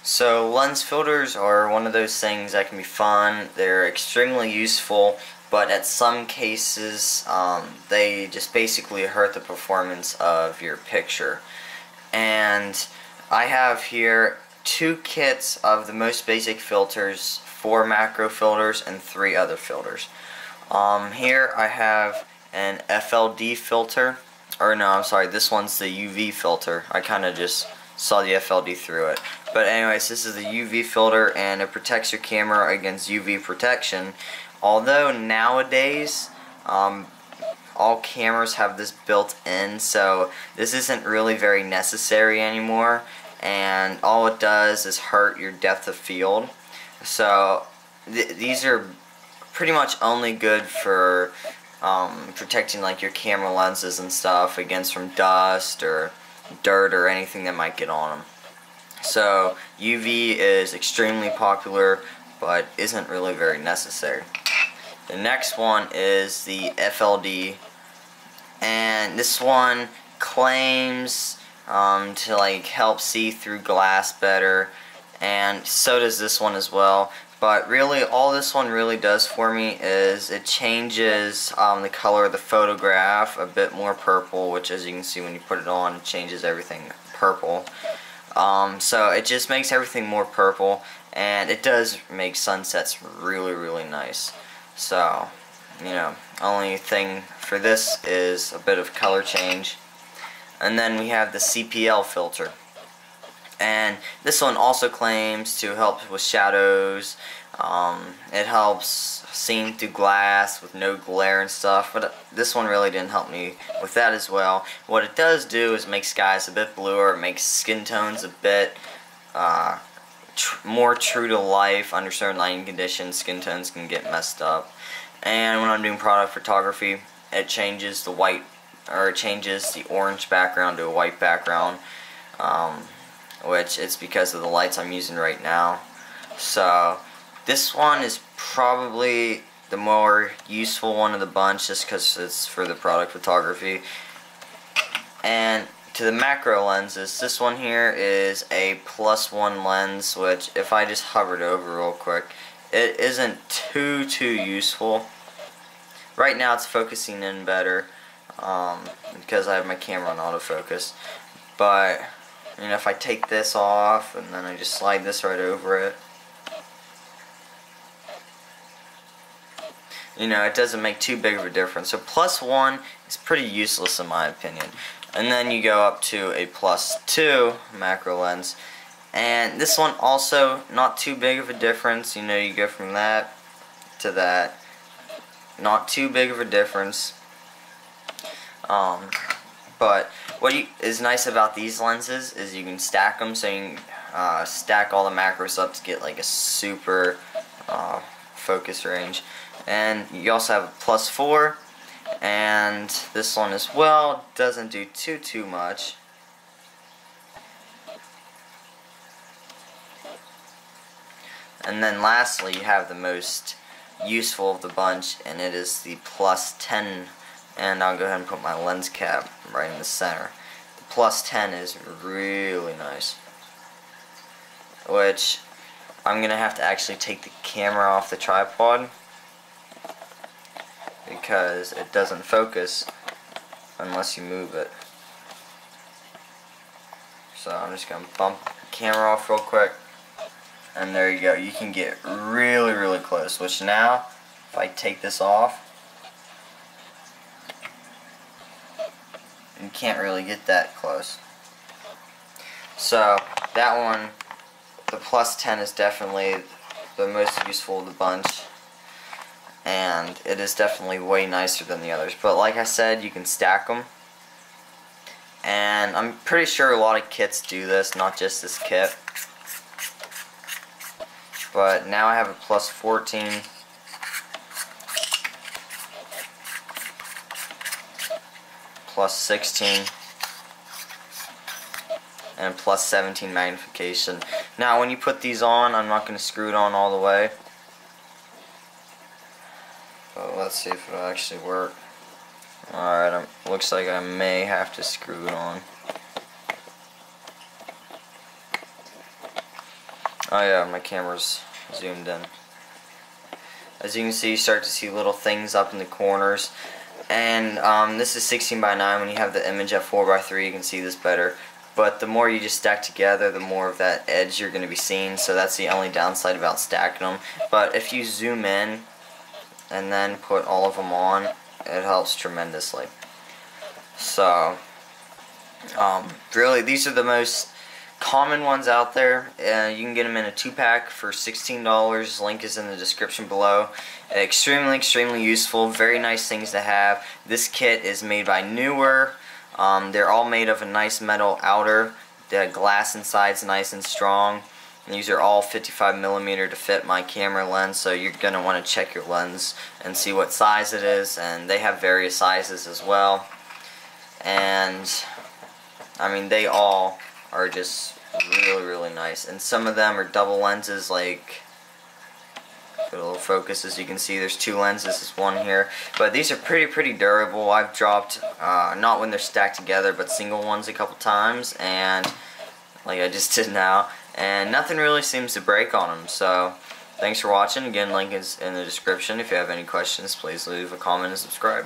So lens filters are one of those things that can be fun. They're extremely useful, but at some cases they just basically hurt the performance of your picture. And I have here 2 kits of the most basic filters, 4 macro filters and 3 other filters. Here I have an FLD filter, or no, I'm sorry, this one's the UV filter. I kind of just saw the FLD through it. But anyways, this is the UV filter, and it protects your camera against UV protection. Although nowadays, all cameras have this built in, so this isn't really very necessary anymore, and all it does is hurt your depth of field. So these are pretty much only good for protecting like your camera lenses and stuff against from dust or dirt or anything that might get on them. So UV is extremely popular, but isn't really very necessary. The next one is the FLD, and this one claims to like help see through glass better, and so does this one as well. But really, all this one really does for me is it changes the color of the photograph a bit more purple, which, as you can see when you put it on, changes everything purple. So it just makes everything more purple, and it does make sunsets really nice. So, you know, only thing for this is a bit of color change. And then we have the CPL filter. And this one also claims to help with shadows. It helps seeing through glass with no glare and stuff, but this one really didn't help me with that as well. What it does do is make skies a bit bluer. It makes skin tones a bit more true to life. Under certain lighting conditions, skin tones can get messed up. And when I'm doing product photography, it changes the white, or it changes the orange background to a white background. Which it's because of the lights I'm using right now. So this one is probably the more useful one of the bunch, just because it's for the product photography. And to the macro lenses, this one here is a +1 lens, which if I just hovered over real quick, it isn't too useful. Right now it's focusing in better because I have my camera on autofocus, but and if I take this off and then I just slide this right over it, you know, it doesn't make too big of a difference. So +1 is pretty useless in my opinion. And then you go up to a +2 macro lens, and this one also not too big of a difference. You know, you go from that to that, not too big of a difference. But what is nice about these lenses is you can stack them, so you can stack all the macros up to get like a super focus range. And you also have a +4, and this one as well doesn't do too much. And then lastly, you have the most useful of the bunch, and it is the +10. And I'll go ahead and put my lens cap right in the center. The +10 is really nice, which I'm gonna have to actually take the camera off the tripod because it doesn't focus unless you move it. So I'm just gonna bump the camera off real quick, and there you go. You can get really close, which now if I take this off, you can't really get that close. So that one, the +10, is definitely the most useful of the bunch, and it is definitely way nicer than the others. But like I said, you can stack them, and I'm pretty sure a lot of kits do this, not just this kit. But now I have a +14. +16 and +17 magnification. Now when you put these on, I'm not going to screw it on all the way, but let's see if it'll actually work. Alright, looks like I may have to screw it on. Oh yeah, my camera's zoomed in. As you can see, you start to see little things up in the corners. And this is 16 by 9. When you have the image at 4 by 3, you can see this better. But the more you just stack together, the more of that edge you're going to be seeing. So that's the only downside about stacking them. But if you zoom in and then put all of them on, it helps tremendously. So, really, these are the most common ones out there. You can get them in a 2-pack for $16. Link is in the description below. Extremely useful. Very nice things to have. This kit is made by Newer. They're all made of a nice metal outer. The glass inside's nice and strong. And these are all 55mm to fit my camera lens, so you're going to want to check your lens and see what size it is. And they have various sizes as well. And I mean, they all are just really nice. And some of them are double lenses, like, put a little focus, as you can see there's 2 lenses, there's one here. But these are pretty durable. I've dropped, not when they're stacked together, but single ones a couple times, and like I just did now, and nothing really seems to break on them. So thanks for watching. Again, link is in the description. If you have any questions, please leave a comment and subscribe.